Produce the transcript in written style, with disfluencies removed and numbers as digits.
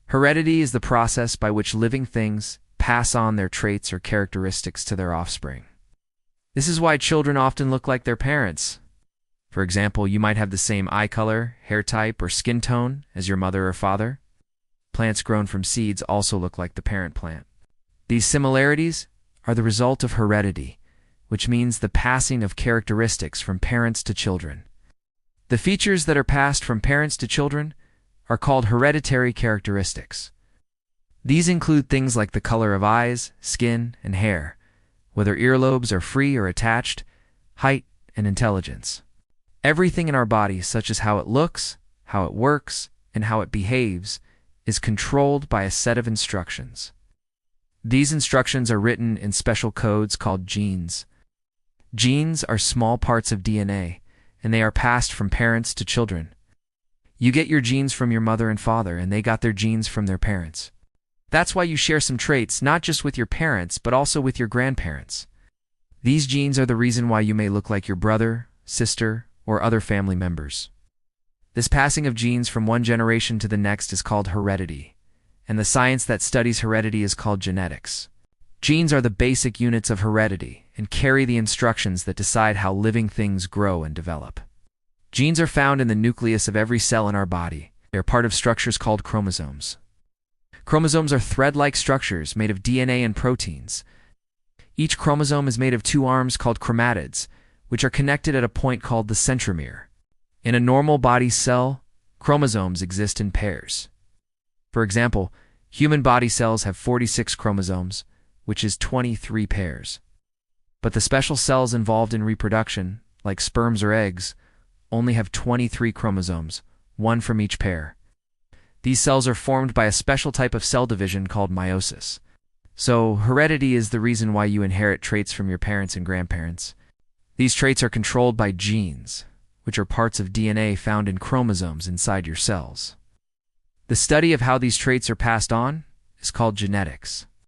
Heredity is the process by which living things pass on their traits or characteristics to their offspring. This is why children often look like their parents. For example, you might have the same eye color, hair type, or skin tone as your mother or father. Plants grown from seeds also look like the parent plant. These similarities are the result of heredity, which means the passing of characteristics from parents to children. The features that are passed from parents to children are called hereditary characteristics. These include things like the color of eyes, skin, and hair, whether earlobes are free or attached, height, and intelligence. Everything in our body, such as how it looks, how it works, and how it behaves, is controlled by a set of instructions. These instructions are written in special codes called genes. Genes are small parts of DNA, and they are passed from parents to children. You get your genes from your mother and father, and they got their genes from their parents. That's why you share some traits not just with your parents, but also with your grandparents. These genes are the reason why you may look like your brother, sister, or other family members. This passing of genes from one generation to the next is called heredity, and the science that studies heredity is called genetics. Genes are the basic units of heredity and carry the instructions that decide how living things grow and develop. Genes are found in the nucleus of every cell in our body. They are part of structures called chromosomes. Chromosomes are thread-like structures made of DNA and proteins. Each chromosome is made of two arms called chromatids, which are connected at a point called the centromere. In a normal body cell, chromosomes exist in pairs. For example, human body cells have 46 chromosomes, which is 23 pairs. But the special cells involved in reproduction, like sperms or eggs, only have 23 chromosomes, one from each pair. These cells are formed by a special type of cell division called meiosis. So, heredity is the reason why you inherit traits from your parents and grandparents. These traits are controlled by genes, which are parts of DNA found in chromosomes inside your cells. The study of how these traits are passed on is called genetics.